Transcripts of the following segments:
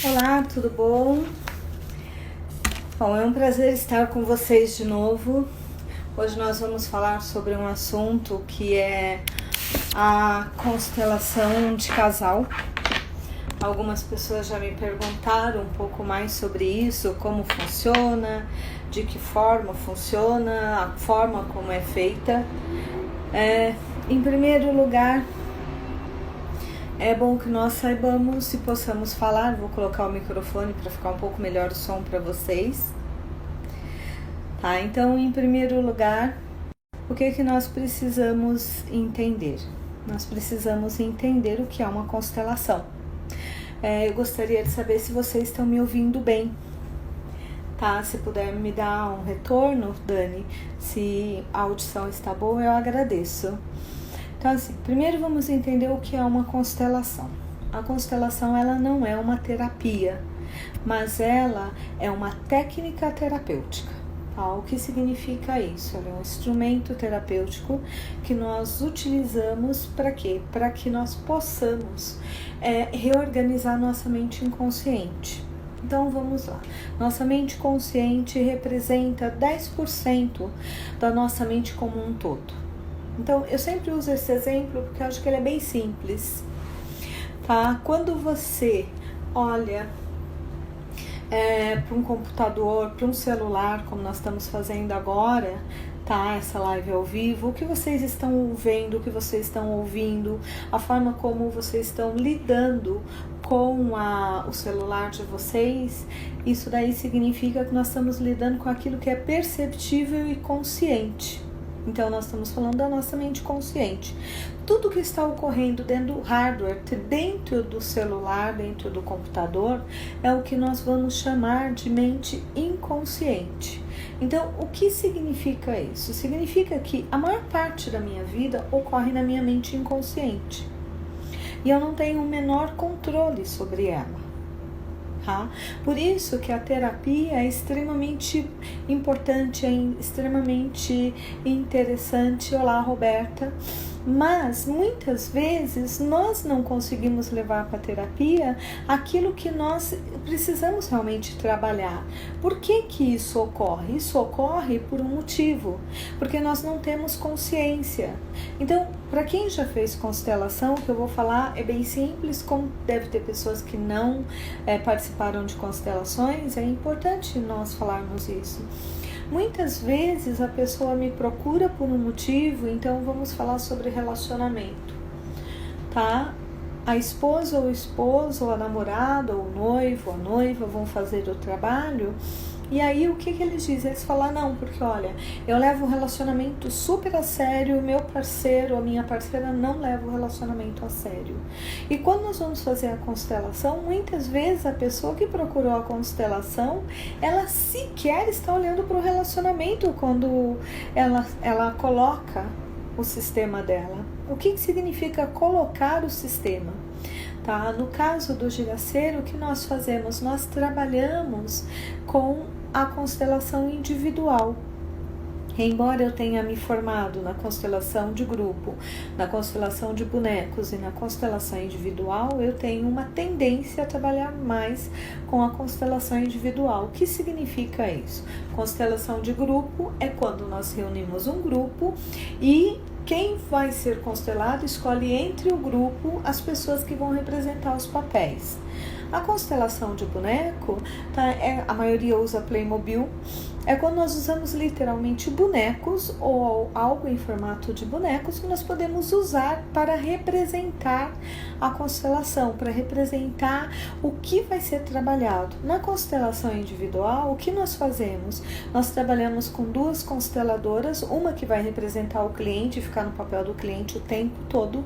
Olá, tudo bom? Bom, é um prazer estar com vocês de novo. Hoje nós vamos falar sobre um assunto que é a constelação de casal. Algumas pessoas já me perguntaram um pouco mais sobre isso, como funciona, de que forma funciona, a forma como é feita. Em primeiro lugar, é bom que nós saibamos e possamos falar. Vou colocar o microfone para ficar um pouco melhor o som para vocês. Tá, então, em primeiro lugar, o que nós precisamos entender? Nós precisamos entender o que é uma constelação. Eu gostaria de saber se vocês estão me ouvindo bem. Tá, se puder me dar um retorno, Dani, se a audição está boa, eu agradeço. Então, assim, primeiro vamos entender o que é uma constelação. A constelação, ela não é uma terapia, mas ela é uma técnica terapêutica. Tá? O que significa isso? Ela é um instrumento terapêutico que nós utilizamos para quê? Para que nós possamos reorganizar nossa mente inconsciente. Então, vamos lá. Nossa mente consciente representa 10% da nossa mente como um todo. Então, eu sempre uso esse exemplo porque eu acho que ele é bem simples, tá? Quando você olha para um computador, para um celular, como nós estamos fazendo agora, tá? Essa live ao vivo, o que vocês estão vendo, o que vocês estão ouvindo, a forma como vocês estão lidando com o celular de vocês, isso daí significa que nós estamos lidando com aquilo que é perceptível e consciente. Então, nós estamos falando da nossa mente consciente. Tudo que está ocorrendo dentro do hardware, dentro do celular, dentro do computador, é o que nós vamos chamar de mente inconsciente. Então, o que significa isso? Significa que a maior parte da minha vida ocorre na minha mente inconsciente. E eu não tenho o menor controle sobre ela. Tá? Por isso que a terapia é extremamente importante, é extremamente interessante. Olá, Roberta. Mas muitas vezes nós não conseguimos levar para a terapia aquilo que nós precisamos realmente trabalhar. Por que isso ocorre? Isso ocorre por um motivo, porque nós não temos consciência. Então, para quem já fez constelação, o que eu vou falar é bem simples, como deve ter pessoas que não participaram de constelações, é importante nós falarmos isso. Muitas vezes a pessoa me procura por um motivo, então vamos falar sobre relacionamento, tá? A esposa ou o esposo, ou a namorada, ou o noivo, ou a noiva vão fazer o trabalho. E aí o que eles dizem? Eles falam, não, porque olha, eu levo o relacionamento super a sério, o meu parceiro ou a minha parceira não leva o relacionamento a sério. E quando nós vamos fazer a constelação, muitas vezes a pessoa que procurou a constelação, ela sequer está olhando para o relacionamento quando ela coloca o sistema dela. O que significa colocar o sistema? Tá? No caso do Giraceiro, o que nós fazemos? Nós trabalhamos com a constelação individual. Embora eu tenha me formado na constelação de grupo, na constelação de bonecos e na constelação individual, eu tenho uma tendência a trabalhar mais com a constelação individual. O que significa isso? Constelação de grupo é quando nós reunimos um grupo e quem vai ser constelado escolhe entre o grupo as pessoas que vão representar os papéis. A constelação de boneco, tá, a maioria usa Playmobil, é quando nós usamos literalmente bonecos ou algo em formato de bonecos que nós podemos usar para representar a constelação, para representar o que vai ser trabalhado. Na constelação individual, o que nós fazemos? Nós trabalhamos com duas consteladoras, uma que vai representar o cliente, ficar no papel do cliente o tempo todo,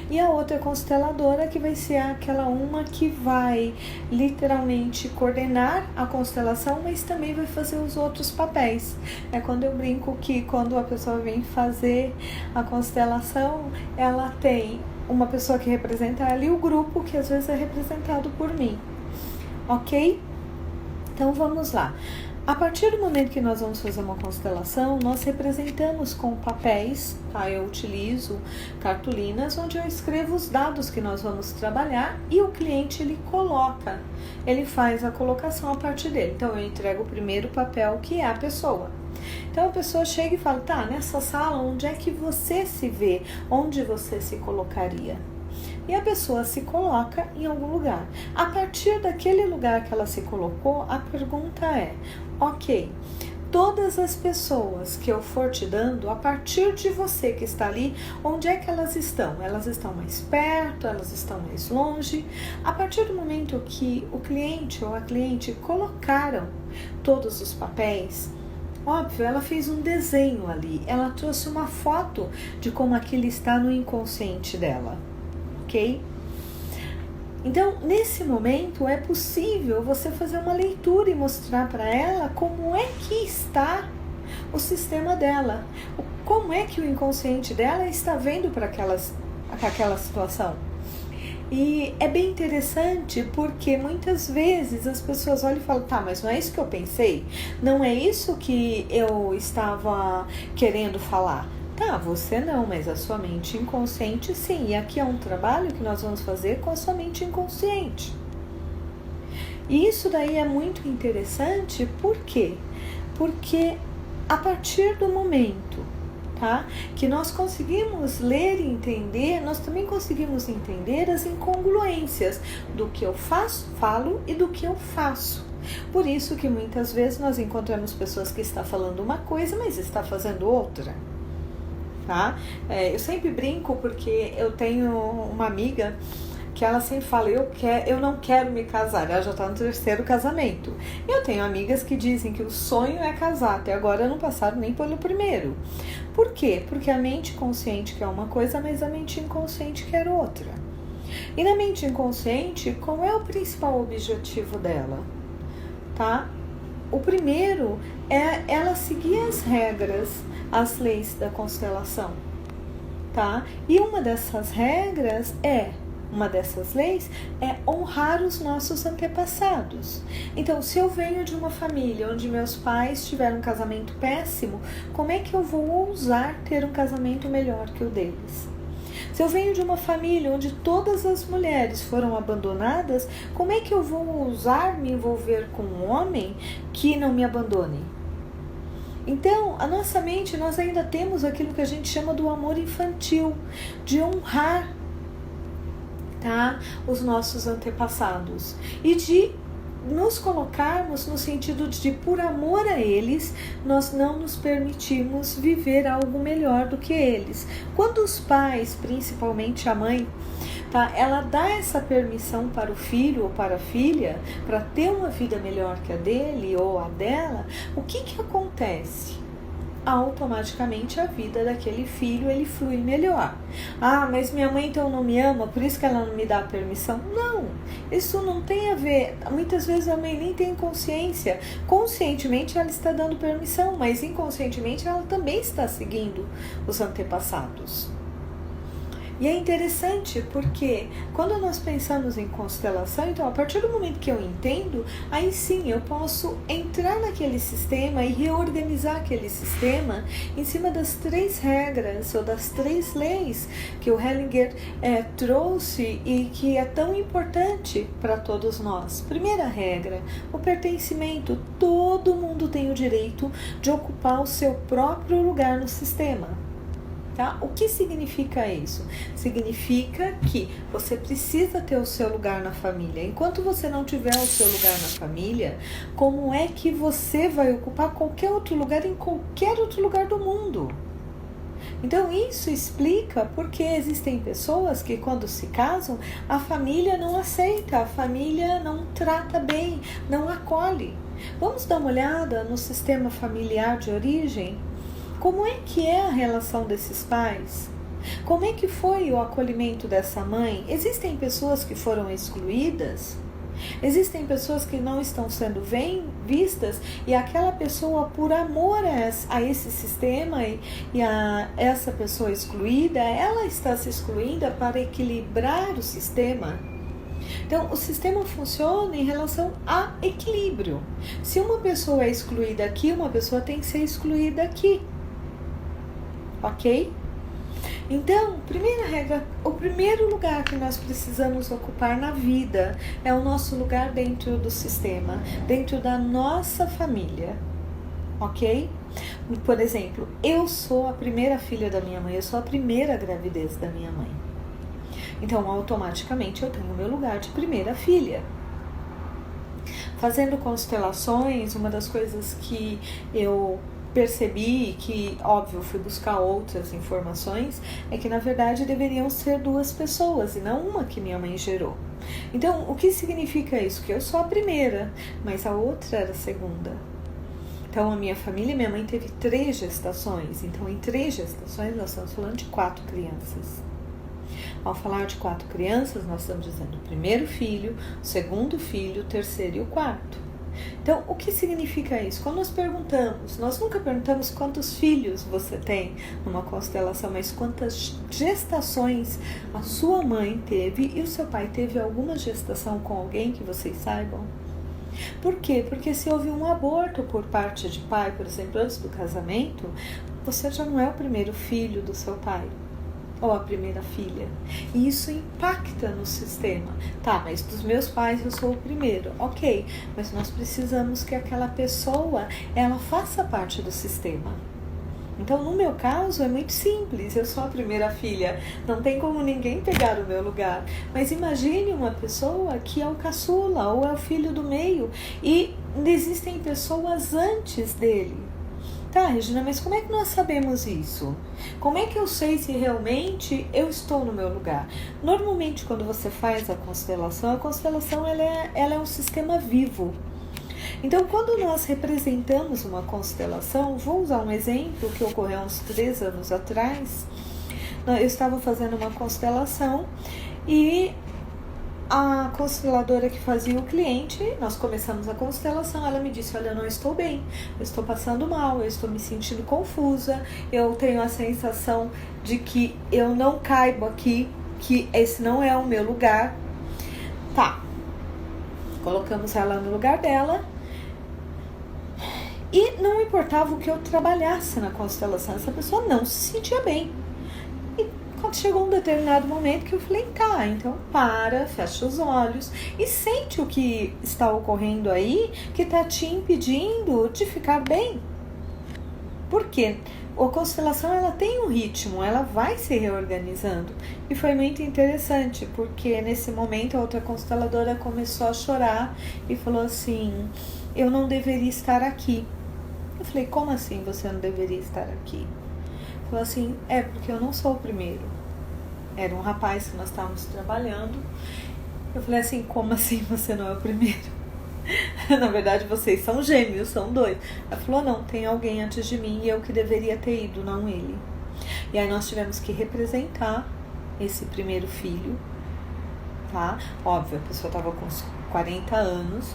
e a outra consteladora que vai ser aquela uma que vai literalmente coordenar a constelação, mas também vai fazer os outros papéis. É quando eu brinco que quando a pessoa vem fazer a constelação, ela tem uma pessoa que representa ali o grupo, que às vezes é representado por mim. Ok? Então vamos lá. A partir do momento que nós vamos fazer uma constelação, nós representamos com papéis, tá? Eu utilizo cartolinas onde eu escrevo os dados que nós vamos trabalhar e o cliente ele coloca, ele faz a colocação a partir dele. Então eu entrego o primeiro papel que é a pessoa. Então a pessoa chega e fala, tá, nessa sala onde é que você se vê, onde você se colocaria? E a pessoa se coloca em algum lugar. A partir daquele lugar que ela se colocou, a pergunta é, ok, todas as pessoas que eu for te dando, a partir de você que está ali, onde é que elas estão? Elas estão mais perto, elas estão mais longe? A partir do momento que o cliente ou a cliente colocaram todos os papéis, óbvio, ela fez um desenho ali, ela trouxe uma foto de como aquilo está no inconsciente dela. Ok? Então, nesse momento, é possível você fazer uma leitura e mostrar para ela como é que está o sistema dela, como é que o inconsciente dela está vendo para aquela situação. E é bem interessante porque muitas vezes as pessoas olham e falam, tá, mas não é isso que eu pensei? Não é isso que eu estava querendo falar? Tá, você não, mas a sua mente inconsciente sim. E aqui é um trabalho que nós vamos fazer com a sua mente inconsciente. E isso daí é muito interessante, por quê? Porque a partir do momento, tá, que nós conseguimos ler e entender, nós também conseguimos entender as incongruências do que eu falo e do que eu faço. Por isso que muitas vezes nós encontramos pessoas que estão falando uma coisa, mas está fazendo outra. Tá? Eu sempre brinco porque eu tenho uma amiga que ela sempre fala, eu não quero me casar, ela já está no 3º casamento. Eu tenho amigas que dizem que o sonho é casar, até agora não passaram nem pelo primeiro. Por quê? Porque a mente consciente quer uma coisa, mas a mente inconsciente quer outra. E na mente inconsciente, qual é o principal objetivo dela? Tá? O primeiro é ela seguir as regras, as leis da constelação, tá? E uma dessas leis é honrar os nossos antepassados. Então, se eu venho de uma família onde meus pais tiveram um casamento péssimo, como é que eu vou ousar ter um casamento melhor que o deles? Se eu venho de uma família onde todas as mulheres foram abandonadas, como é que eu vou ousar me envolver com um homem que não me abandone? Então, a nossa mente, nós ainda temos aquilo que a gente chama do amor infantil, de honrar, tá, os nossos antepassados e de nos colocarmos no sentido de, por amor a eles, nós não nos permitimos viver algo melhor do que eles. Quando os pais, principalmente a mãe, tá, ela dá essa permissão para o filho ou para a filha para ter uma vida melhor que a dele ou a dela, o que acontece? Automaticamente a vida daquele filho ele flui melhor. Ah, mas minha mãe então não me ama, por isso que ela não me dá permissão? Não, isso não tem a ver. Muitas vezes a mãe nem tem consciência. Conscientemente ela está dando permissão, mas inconscientemente ela também está seguindo os antepassados. E é interessante porque quando nós pensamos em constelação, então a partir do momento que eu entendo, aí sim eu posso entrar naquele sistema e reorganizar aquele sistema em cima das 3 regras ou das 3 leis que o Hellinger trouxe e que é tão importante para todos nós. Primeira regra, o pertencimento. Todo mundo tem o direito de ocupar o seu próprio lugar no sistema. Tá? O que significa isso? Significa que você precisa ter o seu lugar na família. Enquanto você não tiver o seu lugar na família, como é que você vai ocupar qualquer outro lugar em qualquer outro lugar do mundo? Então isso explica porque existem pessoas que quando se casam, a família não aceita, a família não trata bem, não acolhe. Vamos dar uma olhada no sistema familiar de origem? Como é que é a relação desses pais? Como é que foi o acolhimento dessa mãe? Existem pessoas que foram excluídas? Existem pessoas que não estão sendo vistas e aquela pessoa, por amor a esse sistema e a essa pessoa excluída, ela está se excluindo para equilibrar o sistema. Então, o sistema funciona em relação a equilíbrio. Se uma pessoa é excluída aqui, uma pessoa tem que ser excluída aqui. Ok? Então, primeira regra, o primeiro lugar que nós precisamos ocupar na vida é o nosso lugar dentro do sistema, dentro da nossa família. Ok? Por exemplo, eu sou a primeira filha da minha mãe, eu sou a primeira gravidez da minha mãe. Então, automaticamente, eu tenho o meu lugar de primeira filha. Fazendo constelações, uma das coisas que eu percebi, que, óbvio, fui buscar outras informações, é que, na verdade, deveriam ser 2 pessoas e não uma que minha mãe gerou. Então, o que significa isso? Que eu sou a primeira, mas a outra era a segunda. Então, a minha família, minha mãe teve 3 gestações. Então, em 3 gestações, nós estamos falando de 4 crianças. Ao falar de 4 crianças, nós estamos dizendo o primeiro filho, o segundo filho, o terceiro e o quarto. Então, o que significa isso? Quando nós perguntamos, nós nunca perguntamos quantos filhos você tem numa constelação, mas quantas gestações a sua mãe teve e o seu pai teve alguma gestação com alguém que vocês saibam? Por quê? Porque se houve um aborto por parte de pai, por exemplo, antes do casamento, você já não é o primeiro filho do seu pai. Ou a primeira filha. E isso impacta no sistema. Tá, mas dos meus pais eu sou o primeiro. Ok, mas nós precisamos que aquela pessoa, ela faça parte do sistema. Então, no meu caso, é muito simples. Eu sou a primeira filha. Não tem como ninguém pegar o meu lugar. Mas imagine uma pessoa que é o caçula ou é o filho do meio. E existem pessoas antes dele. Tá, Regina, mas como é que nós sabemos isso? Como é que eu sei se realmente eu estou no meu lugar? Normalmente, quando você faz a constelação ela é um sistema vivo. Então, quando nós representamos uma constelação, vou usar um exemplo que ocorreu há uns 3 anos atrás. Eu estava fazendo uma constelação e a consteladora que fazia o cliente, nós começamos a constelação, ela me disse, olha, eu não estou bem, eu estou passando mal, eu estou me sentindo confusa, eu tenho a sensação de que eu não caibo aqui, que esse não é o meu lugar. Tá, colocamos ela no lugar dela e não importava o que eu trabalhasse na constelação, essa pessoa não se sentia bem. Quando chegou um determinado momento que eu falei, tá, então para, fecha os olhos e sente o que está ocorrendo aí, que está te impedindo de ficar bem. Por quê? A constelação, ela tem um ritmo, ela vai se reorganizando. E foi muito interessante, porque nesse momento a outra consteladora começou a chorar e falou assim, eu não deveria estar aqui. Eu falei, como assim você não deveria estar aqui? Falou assim, porque eu não sou o primeiro. Era um rapaz que nós estávamos trabalhando. Eu falei assim, como assim você não é o primeiro? Na verdade, vocês são gêmeos, são 2. Ela falou, não, tem alguém antes de mim e eu que deveria ter ido, não ele. E aí nós tivemos que representar esse primeiro filho, tá? Óbvio, a pessoa estava com uns 40 anos.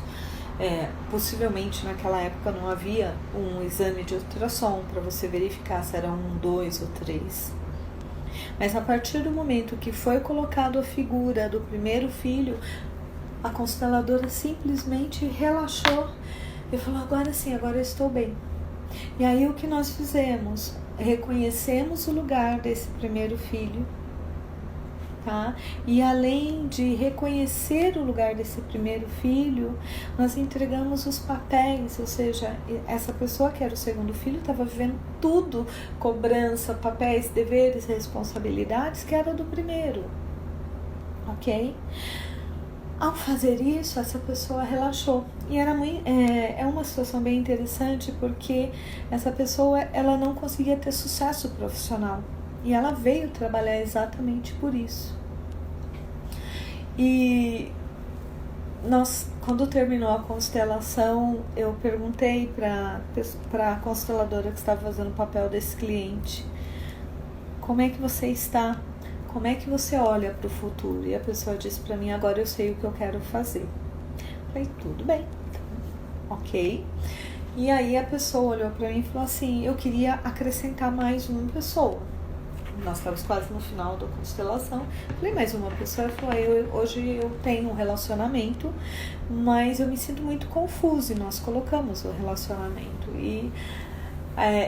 Possivelmente naquela época não havia um exame de ultrassom para você verificar se era 1, 2 ou 3. Mas a partir do momento que foi colocado a figura do primeiro filho, a consteladora simplesmente relaxou e falou, agora sim, agora eu estou bem. E aí o que nós fizemos? Reconhecemos o lugar desse primeiro filho, tá? E além de reconhecer o lugar desse primeiro filho, nós entregamos os papéis, ou seja, essa pessoa que era o segundo filho estava vivendo tudo, cobrança, papéis, deveres, responsabilidades, que era do primeiro, ok? Ao fazer isso, essa pessoa relaxou. E era é uma situação bem interessante, porque essa pessoa, ela não conseguia ter sucesso profissional. E ela veio trabalhar exatamente por isso. E quando terminou a constelação, eu perguntei para a consteladora que estava fazendo o papel desse cliente, como é que você está? Como é que você olha para o futuro? E a pessoa disse para mim, agora eu sei o que eu quero fazer. Eu falei, tudo bem, então, ok. E aí a pessoa olhou para mim e falou assim, eu queria acrescentar mais uma pessoa. nós estávamos quase no final da constelação. Falei, mais uma pessoa falou, hoje eu tenho um relacionamento, mas eu me sinto muito confusa, e nós colocamos o relacionamento. E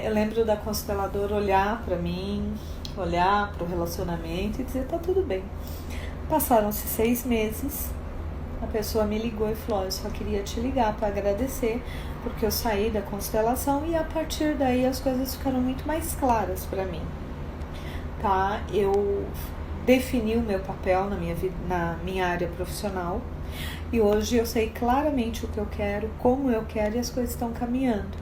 eu lembro da consteladora olhar para mim, olhar para o relacionamento e dizer, tá tudo bem. Passaram-se 6 meses, a pessoa me ligou e falou, eu só queria te ligar para agradecer, porque eu saí da constelação e a partir daí as coisas ficaram muito mais claras para mim. Tá? Eu defini o meu papel na minha vida, na minha área profissional, e hoje eu sei claramente o que eu quero, como eu quero, e as coisas estão caminhando.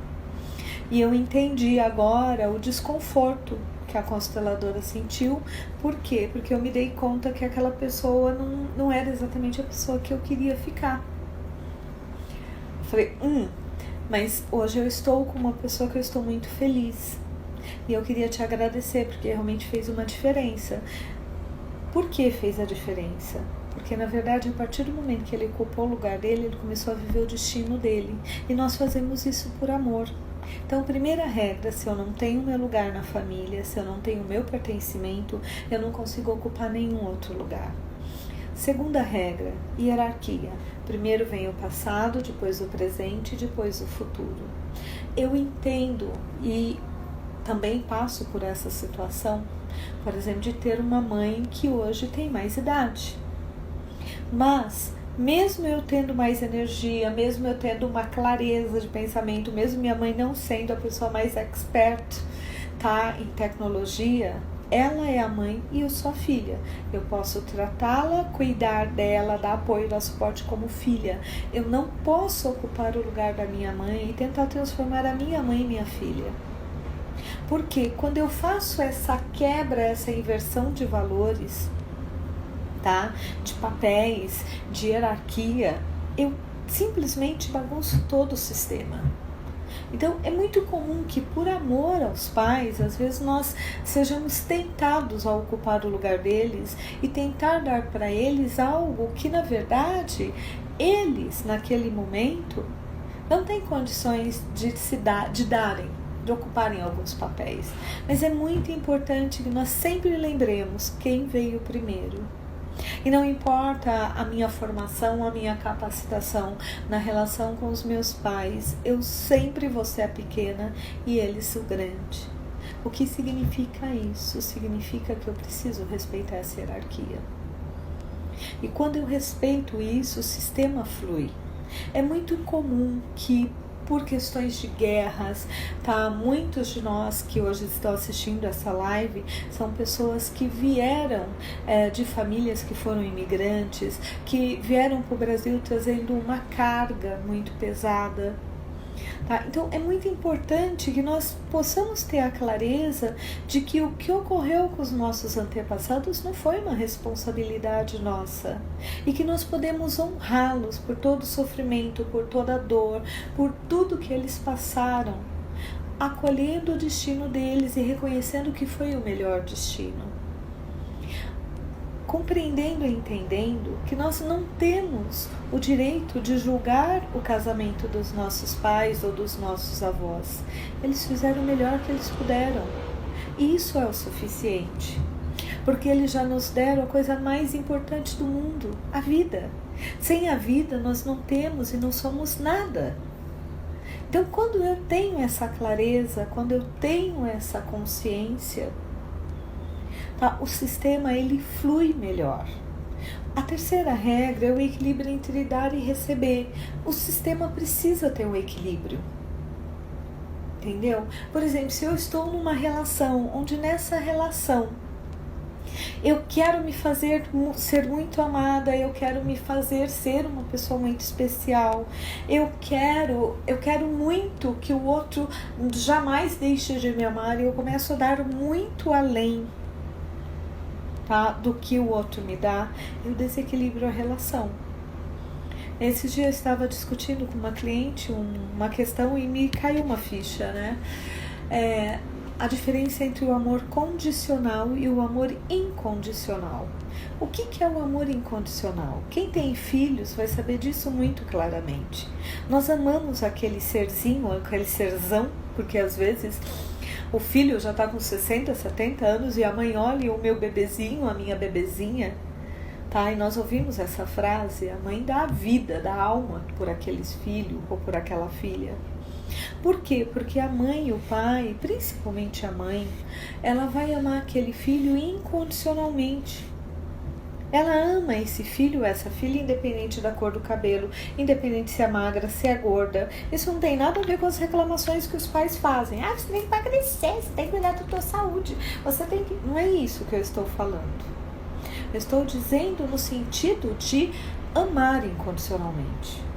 E eu entendi agora o desconforto que a consteladora sentiu. Por quê? Porque eu me dei conta que aquela pessoa não era exatamente a pessoa que eu queria ficar. Eu falei, mas hoje eu estou com uma pessoa que eu estou muito feliz. E eu queria te agradecer, porque realmente fez uma diferença. Por que fez a diferença? Porque, na verdade, a partir do momento que ele ocupou o lugar dele, ele começou a viver o destino dele. E nós fazemos isso por amor. Então, primeira regra, se eu não tenho meu lugar na família, se eu não tenho meu pertencimento, eu não consigo ocupar nenhum outro lugar. Segunda regra, hierarquia. Primeiro vem o passado, depois o presente, depois o futuro. Eu entendo e também passo por essa situação, por exemplo, de ter uma mãe que hoje tem mais idade. Mas, mesmo eu tendo mais energia, mesmo eu tendo uma clareza de pensamento, mesmo minha mãe não sendo a pessoa mais expert, tá, em tecnologia, ela é a mãe e eu sou a filha. Eu posso tratá-la, cuidar dela, dar apoio, dar suporte como filha. Eu não posso ocupar o lugar da minha mãe e tentar transformar a minha mãe em minha filha. Porque quando eu faço essa quebra, essa inversão de valores, tá? De papéis, de hierarquia, eu simplesmente bagunço todo o sistema. Então, é muito comum que, por amor aos pais, às vezes nós sejamos tentados a ocupar o lugar deles e tentar dar para eles algo que, na verdade, eles, naquele momento, não têm condições de darem, de ocuparem alguns papéis. Mas é muito importante que nós sempre lembremos quem veio primeiro. E não importa a minha formação, a minha capacitação na relação com os meus pais, eu sempre vou ser a pequena e eles o grande. O que significa isso? Significa que eu preciso respeitar essa hierarquia. E quando eu respeito isso, o sistema flui. É muito comum que, por questões de guerras, tá? Muitos de nós que hoje estão assistindo essa live são pessoas que vieram de famílias que foram imigrantes, que vieram para o Brasil trazendo uma carga muito pesada. Tá? Então é muito importante que nós possamos ter a clareza de que o que ocorreu com os nossos antepassados não foi uma responsabilidade nossa e que nós podemos honrá-los por todo o sofrimento, por toda a dor, por tudo que eles passaram, acolhendo o destino deles e reconhecendo que foi o melhor destino. Compreendendo e entendendo que nós não temos o direito de julgar o casamento dos nossos pais ou dos nossos avós. Eles fizeram o melhor que eles puderam. E isso é o suficiente. Porque eles já nos deram a coisa mais importante do mundo, a vida. Sem a vida nós não temos e não somos nada. Então, quando eu tenho essa clareza, quando eu tenho essa consciência, o sistema ele flui melhor. A terceira regra é o equilíbrio entre dar e receber. O sistema precisa ter um equilíbrio. Entendeu? Por exemplo, se eu estou numa relação, onde nessa relação eu quero me fazer ser muito amada, eu quero me fazer ser uma pessoa muito especial, eu quero muito que o outro jamais deixe de me amar e eu começo a dar muito além, tá, do que o outro me dá, eu desequilibro a relação. Esses dias eu estava discutindo com uma cliente uma questão e me caiu uma ficha, né? A diferença entre o amor condicional e o amor incondicional. O que é o amor incondicional? Quem tem filhos vai saber disso muito claramente. Nós amamos aquele serzinho, aquele serzão, porque às vezes O filho já está com 60, 70 anos e a mãe olha o meu bebezinho, a minha bebezinha, tá? E nós ouvimos essa frase, a mãe dá a vida, dá a alma por aqueles filhos ou por aquela filha. Por quê? Porque a mãe e o pai, principalmente a mãe, ela vai amar aquele filho incondicionalmente. Ela ama esse filho, essa filha, independente da cor do cabelo, independente se é magra, se é gorda. Isso não tem nada a ver com as reclamações que os pais fazem. Ah, você tem que emagrecer, você tem que cuidar da tua saúde. Você tem que... Não é isso que eu estou falando. Eu estou dizendo no sentido de amar incondicionalmente.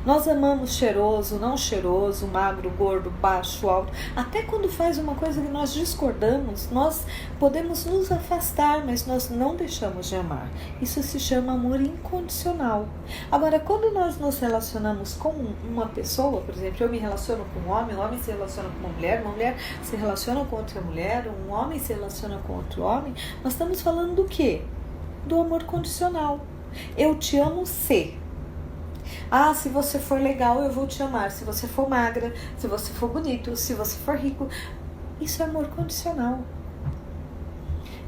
Nós amamos cheiroso, não cheiroso, magro, gordo, baixo, alto. Até quando faz uma coisa que nós discordamos, nós podemos nos afastar, mas nós não deixamos de amar. Isso se chama amor incondicional. Agora, quando nós nos relacionamos com uma pessoa, por exemplo, eu me relaciono com um homem se relaciona com uma mulher se relaciona com outra mulher, um homem se relaciona com outro homem, nós estamos falando do quê? Do amor condicional. Eu te amo se... Ah, se você for legal, eu vou te amar. Se você for magra, se você for bonito, se você for rico. Isso é amor condicional.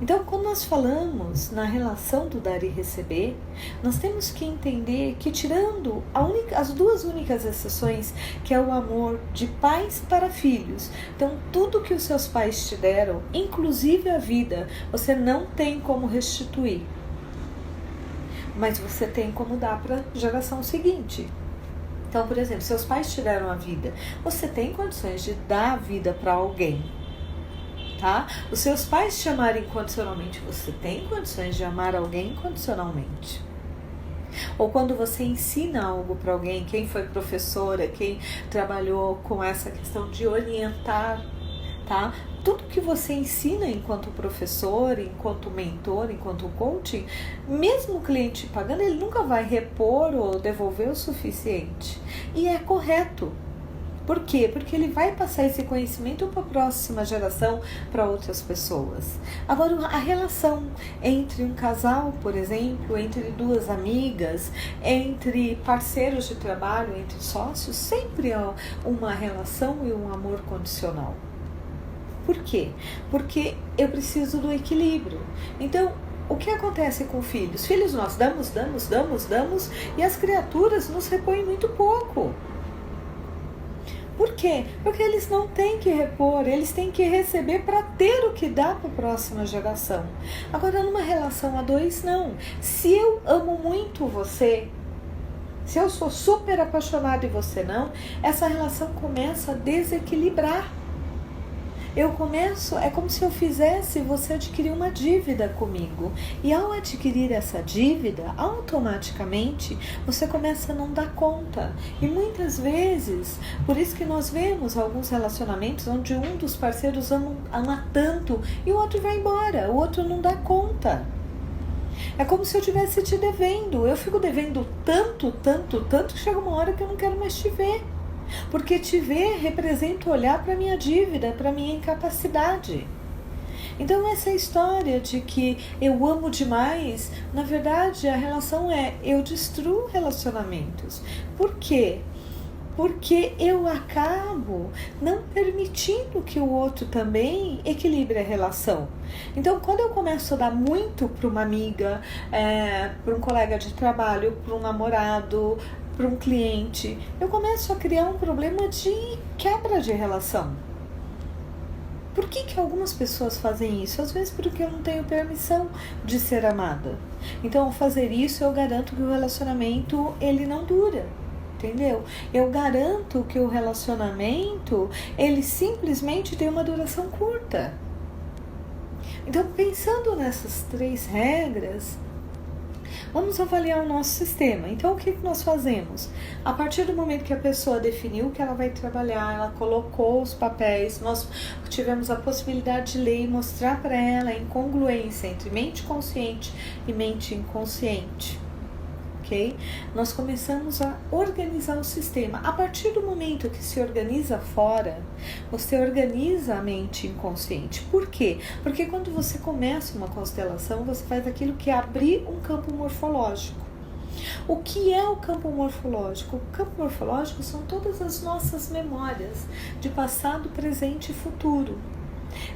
Então, quando nós falamos na relação do dar e receber, nós temos que entender que, tirando as duas únicas exceções, que é o amor de pais para filhos. Então, tudo que os seus pais te deram, inclusive a vida, você não tem como restituir. Mas você tem como dar para a geração seguinte. Então, por exemplo, seus pais te deram a vida, você tem condições de dar a vida para alguém, tá? Os seus pais te amarem incondicionalmente, você tem condições de amar alguém incondicionalmente. Ou quando você ensina algo para alguém, quem foi professora, quem trabalhou com essa questão de orientar, tá? Tudo que você ensina enquanto professor, enquanto mentor, enquanto coaching, mesmo o cliente pagando, ele nunca vai repor ou devolver o suficiente. E é correto. Por quê? Porque ele vai passar esse conhecimento para a próxima geração, para outras pessoas. Agora, a relação entre um casal, por exemplo, entre duas amigas, entre parceiros de trabalho, entre sócios, sempre é uma relação e um amor condicional. Por quê? Porque eu preciso do equilíbrio. Então, o que acontece com filhos? Filhos nós damos, e as criaturas nos repõem muito pouco. Por quê? Porque eles não têm que repor, eles têm que receber para ter o que dá para a próxima geração. Agora, numa relação a dois, não. Se eu amo muito você, se eu sou super apaixonada e você não, essa relação começa a desequilibrar. É como se eu fizesse você adquirir uma dívida comigo. E ao adquirir essa dívida, automaticamente você começa a não dar conta. E muitas vezes, por isso que nós vemos alguns relacionamentos onde um dos parceiros ama tanto e o outro vai embora, o outro não dá conta. É como se eu estivesse te devendo. Eu fico devendo tanto, que chega uma hora que eu não quero mais te ver. Porque te ver representa olhar para a minha dívida, para a minha incapacidade. Então essa história de que eu amo demais, na verdade a relação eu destruo relacionamentos. Por quê? Porque eu acabo não permitindo que o outro também equilibre a relação. Então, quando eu começo a dar muito para uma amiga, para um colega de trabalho, para um namorado, para um cliente, eu começo a criar um problema de quebra de relação. Por que algumas pessoas fazem isso? Às vezes porque eu não tenho permissão de ser amada. Então, ao fazer isso, eu garanto que o relacionamento ele não dura. Entendeu? Eu garanto que o relacionamento ele simplesmente tem uma duração curta. Então, pensando nessas 3 regras, vamos avaliar o nosso sistema. Então, o que nós fazemos? A partir do momento que a pessoa definiu que ela vai trabalhar, ela colocou os papéis, nós tivemos a possibilidade de ler e mostrar para ela a incongruência entre mente consciente e mente inconsciente. Okay? Nós começamos a organizar o sistema. A partir do momento que se organiza fora, você organiza a mente inconsciente. Por quê? Porque quando você começa uma constelação, você faz aquilo que é abrir um campo morfológico. O que é o campo morfológico? O campo morfológico são todas as nossas memórias de passado, presente e futuro.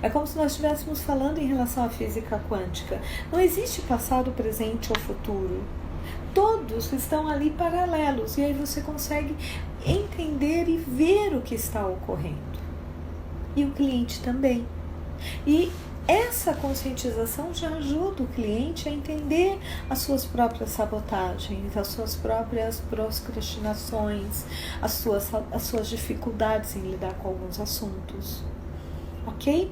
É como se nós estivéssemos falando em relação à física quântica. Não existe passado, presente ou futuro. Todos estão ali paralelos e aí você consegue entender e ver o que está ocorrendo. E o cliente também. E essa conscientização já ajuda o cliente a entender as suas próprias sabotagens, as suas próprias procrastinações, as suas dificuldades em lidar com alguns assuntos. Ok?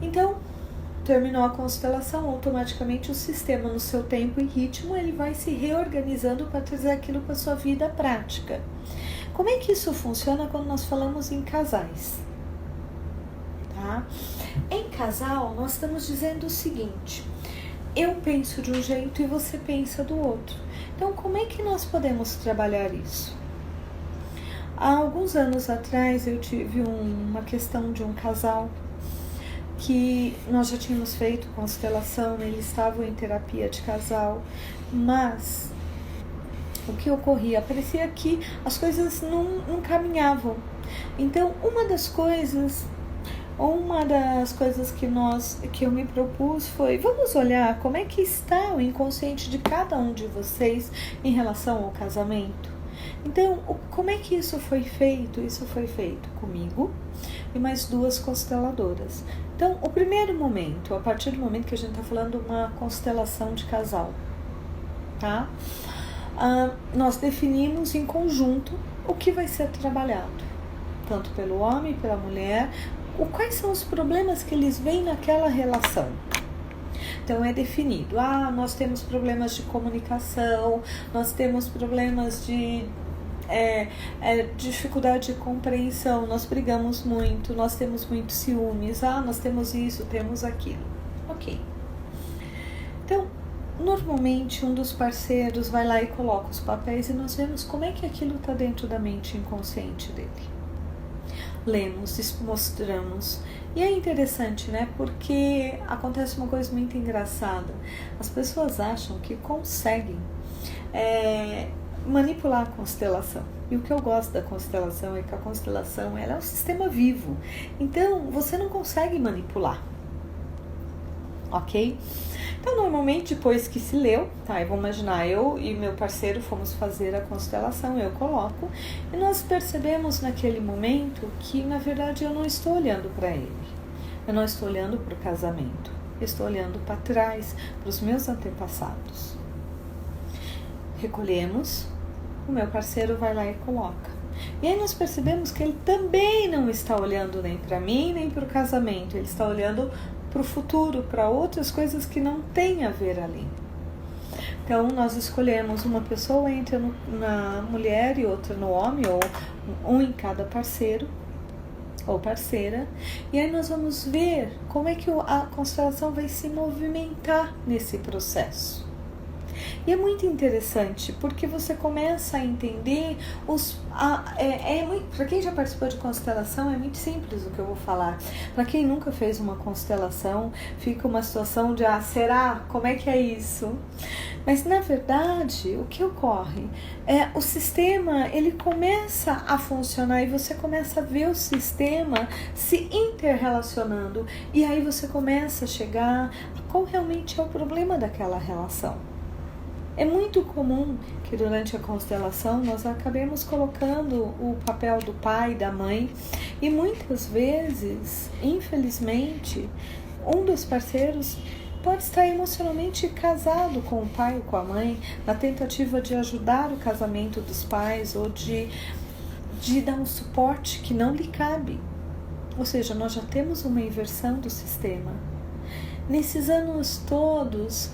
Então, terminou a constelação, automaticamente o sistema, no seu tempo e ritmo, ele vai se reorganizando para trazer aquilo para a sua vida prática. Como é que isso funciona quando nós falamos em casais? Tá? Em casal, nós estamos dizendo o seguinte: eu penso de um jeito e você pensa do outro. Então, como é que nós podemos trabalhar isso? Há alguns anos atrás, eu tive uma questão de um casal que nós já tínhamos feito constelação, eles estavam em terapia de casal, mas o que ocorria? Parecia que as coisas não caminhavam. Então, uma das coisas que eu me propus foi: vamos olhar como é que está o inconsciente de cada um de vocês em relação ao casamento. Então, como é que isso foi feito? Isso foi feito comigo e mais 2 consteladoras. Então, o primeiro momento, a partir do momento que a gente está falando de uma constelação de casal, tá? Nós definimos em conjunto o que vai ser trabalhado, tanto pelo homem e pela mulher, quais são os problemas que eles veem naquela relação. Então é definido, nós temos problemas de comunicação, nós temos problemas de dificuldade de compreensão, nós brigamos muito, nós temos muitos ciúmes, nós temos isso, temos aquilo. Ok. Então, normalmente um dos parceiros vai lá e coloca os papéis e nós vemos como é que aquilo está dentro da mente inconsciente dele. Lemos, mostramos. E é interessante, né? Porque acontece uma coisa muito engraçada. As pessoas acham que conseguem manipular a constelação. E o que eu gosto da constelação é que a constelação ela é um sistema vivo. Então, você não consegue manipular. Ok? Então, normalmente, depois que se leu, tá? Eu vou imaginar, eu e meu parceiro fomos fazer a constelação, eu coloco, e nós percebemos naquele momento que, na verdade, eu não estou olhando para ele. Eu não estou olhando para o casamento. Eu estou olhando para trás, para os meus antepassados. Recolhemos, o meu parceiro vai lá e coloca. E aí nós percebemos que ele também não está olhando nem para mim, nem para o casamento. Ele está olhando para o futuro, para outras coisas que não têm a ver ali. Então, nós escolhemos uma pessoa, entra na mulher e outra no homem, ou um em cada parceiro ou parceira, e aí nós vamos ver como é que a constelação vai se movimentar nesse processo. E é muito interessante, porque você começa a entender para quem já participou de constelação, é muito simples o que eu vou falar. Para quem nunca fez uma constelação, fica uma situação de, será? Como é que é isso? Mas, na verdade, o que ocorre? O sistema, ele começa a funcionar e você começa a ver o sistema se interrelacionando. E aí você começa a chegar a qual realmente é o problema daquela relação. É muito comum que durante a constelação nós acabemos colocando o papel do pai e da mãe e muitas vezes, infelizmente, um dos parceiros pode estar emocionalmente casado com o pai ou com a mãe na tentativa de ajudar o casamento dos pais ou de dar um suporte que não lhe cabe. Ou seja, nós já temos uma inversão do sistema. Nesses anos todos,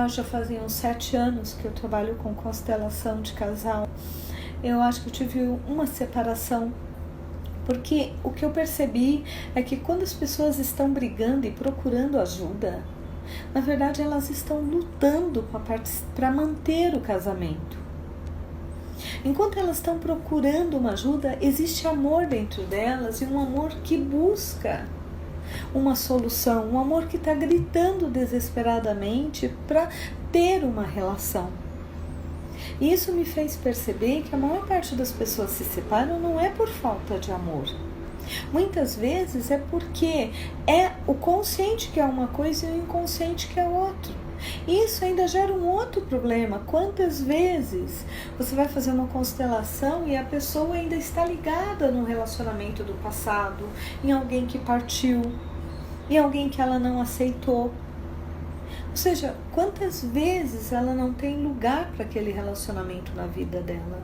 já faziam 7 anos que eu trabalho com constelação de casal. Eu acho que eu tive uma separação, porque o que eu percebi é que quando as pessoas estão brigando e procurando ajuda, na verdade elas estão lutando para manter o casamento. Enquanto elas estão procurando uma ajuda, existe amor dentro delas e um amor que busca uma solução, um amor que está gritando desesperadamente para ter uma relação. E isso me fez perceber que a maior parte das pessoas se separam não é por falta de amor. Muitas vezes é porque é o consciente que é uma coisa e o inconsciente que é outra. E isso ainda gera um outro problema. Quantas vezes você vai fazer uma constelação e a pessoa ainda está ligada no relacionamento do passado, em alguém que partiu, em alguém que ela não aceitou. Ou seja, quantas vezes ela não tem lugar para aquele relacionamento na vida dela.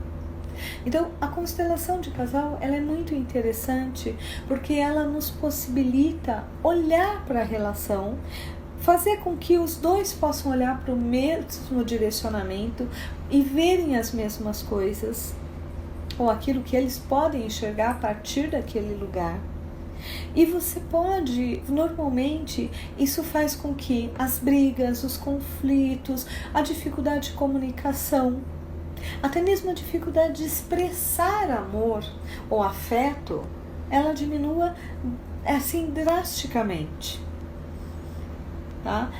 Então, a constelação de casal ela é muito interessante porque ela nos possibilita olhar para a relação, fazer com que os dois possam olhar para o mesmo direcionamento e verem as mesmas coisas, ou aquilo que eles podem enxergar a partir daquele lugar. E você pode, normalmente, isso faz com que as brigas, os conflitos, a dificuldade de comunicação, até mesmo a dificuldade de expressar amor ou afeto, ela diminua assim drasticamente. Tá?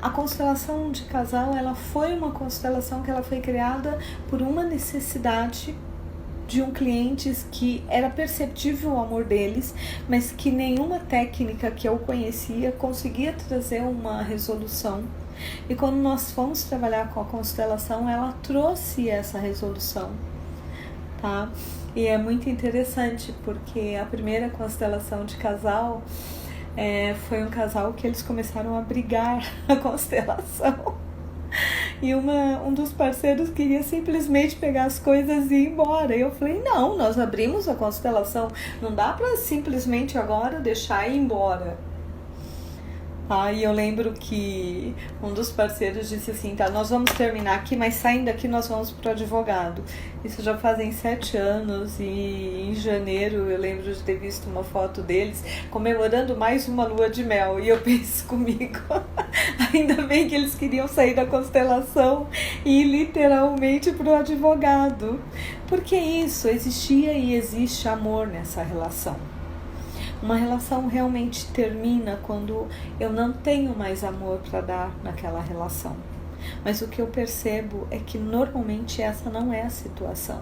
A constelação de casal, ela foi uma constelação que ela foi criada por uma necessidade de um cliente que era perceptível o amor deles, mas que nenhuma técnica que eu conhecia conseguia trazer uma resolução. E quando nós fomos trabalhar com a constelação, ela trouxe essa resolução, tá? E é muito interessante porque a primeira constelação de casal foi um casal que eles começaram a brigar a constelação. E um dos parceiros queria simplesmente pegar as coisas e ir embora. E eu falei, não, nós abrimos a constelação, não dá para simplesmente agora deixar ir embora. E eu lembro que um dos parceiros disse assim, tá, nós vamos terminar aqui, mas saindo daqui nós vamos pro advogado. Isso já fazem 7 anos e em janeiro eu lembro de ter visto uma foto deles comemorando mais uma lua de mel. E eu penso comigo, ainda bem que eles queriam sair da constelação e ir literalmente pro advogado. Porque isso, existia e existe amor nessa relação. Uma relação realmente termina quando eu não tenho mais amor para dar naquela relação. Mas o que eu percebo é que normalmente essa não é a situação.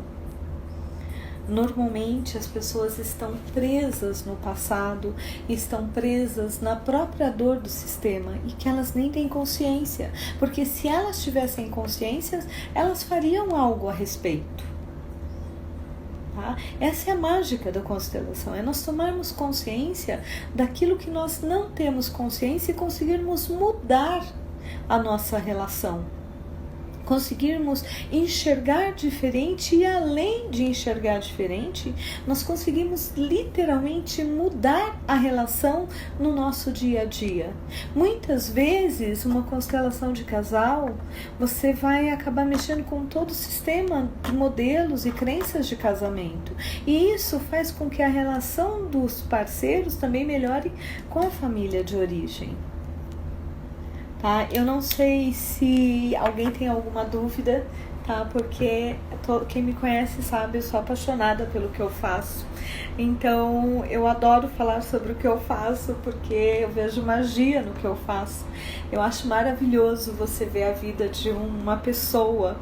Normalmente as pessoas estão presas no passado, estão presas na própria dor do sistema e que elas nem têm consciência. Porque se elas tivessem consciência, elas fariam algo a respeito. Essa é a mágica da constelação, é nós tomarmos consciência daquilo que nós não temos consciência e conseguirmos mudar a nossa relação. Conseguirmos enxergar diferente e além de enxergar diferente, nós conseguimos literalmente mudar a relação no nosso dia a dia. Muitas vezes, uma constelação de casal, você vai acabar mexendo com todo o sistema de modelos e crenças de casamento. E isso faz com que a relação dos parceiros também melhore com a família de origem. Tá? Eu não sei se alguém tem alguma dúvida, tá? Porque quem me conhece sabe, eu sou apaixonada pelo que eu faço. Então, eu adoro falar sobre o que eu faço, porque eu vejo magia no que eu faço. Eu acho maravilhoso você ver a vida de uma pessoa,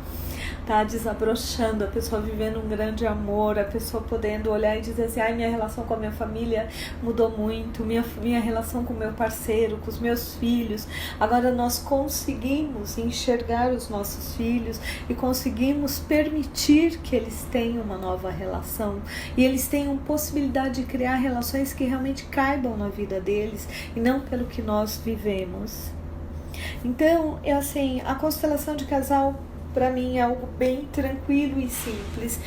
tá desabrochando, a pessoa vivendo um grande amor, a pessoa podendo olhar e dizer assim, minha relação com a minha família mudou muito, minha relação com o meu parceiro, com os meus filhos, agora nós conseguimos enxergar os nossos filhos e conseguimos permitir que eles tenham uma nova relação e eles tenham possibilidade de criar relações que realmente caibam na vida deles e não pelo que nós vivemos. Então, a constelação de casal para mim é algo bem tranquilo e simples.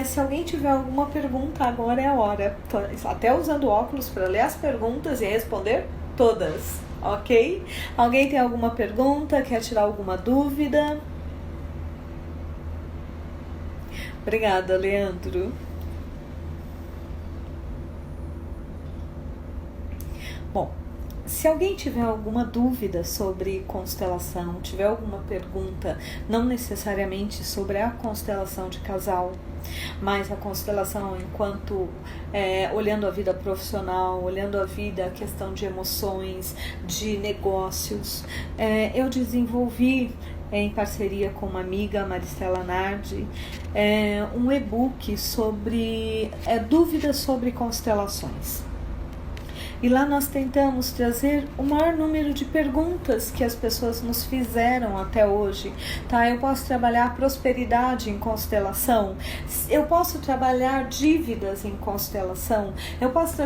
Se alguém tiver alguma pergunta, agora é a hora. Tô até usando óculos para ler as perguntas e responder todas, ok? Alguém tem alguma pergunta? Quer tirar alguma dúvida? Obrigada, Leandro. Bom, se alguém tiver alguma dúvida sobre constelação, tiver alguma pergunta, não necessariamente sobre a constelação de casal, mas a constelação enquanto olhando a vida profissional, olhando a vida, a questão de emoções, de negócios, eu desenvolvi em parceria com uma amiga, Maristela Nardi, um e-book sobre dúvidas sobre constelações. E lá nós tentamos trazer o maior número de perguntas que as pessoas nos fizeram até hoje. Tá? Eu posso trabalhar prosperidade em constelação? Eu posso trabalhar dívidas em constelação? Eu posso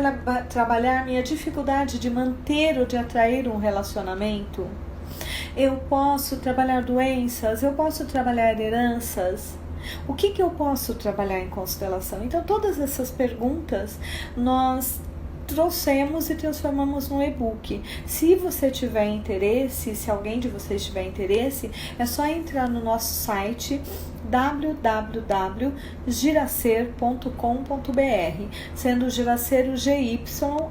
trabalhar minha dificuldade de manter ou de atrair um relacionamento? Eu posso trabalhar doenças? Eu posso trabalhar heranças? O que eu posso trabalhar em constelação? Então, todas essas perguntas nós trouxemos e transformamos no e-book. Se você tiver interesse, se alguém de vocês tiver interesse, é só entrar no nosso site www.giracer.com.br, sendo Giracer o GYRASER.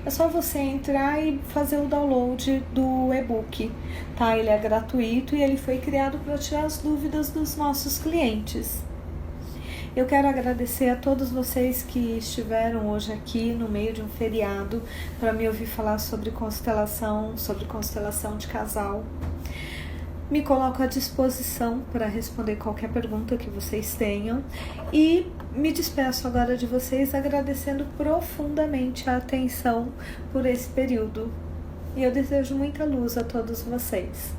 É só você entrar e fazer o download do e-book, tá? Ele é gratuito e ele foi criado para tirar as dúvidas dos nossos clientes. Eu quero agradecer a todos vocês que estiveram hoje aqui no meio de um feriado para me ouvir falar sobre constelação de casal. Me coloco à disposição para responder qualquer pergunta que vocês tenham e me despeço agora de vocês agradecendo profundamente a atenção por esse período. E eu desejo muita luz a todos vocês.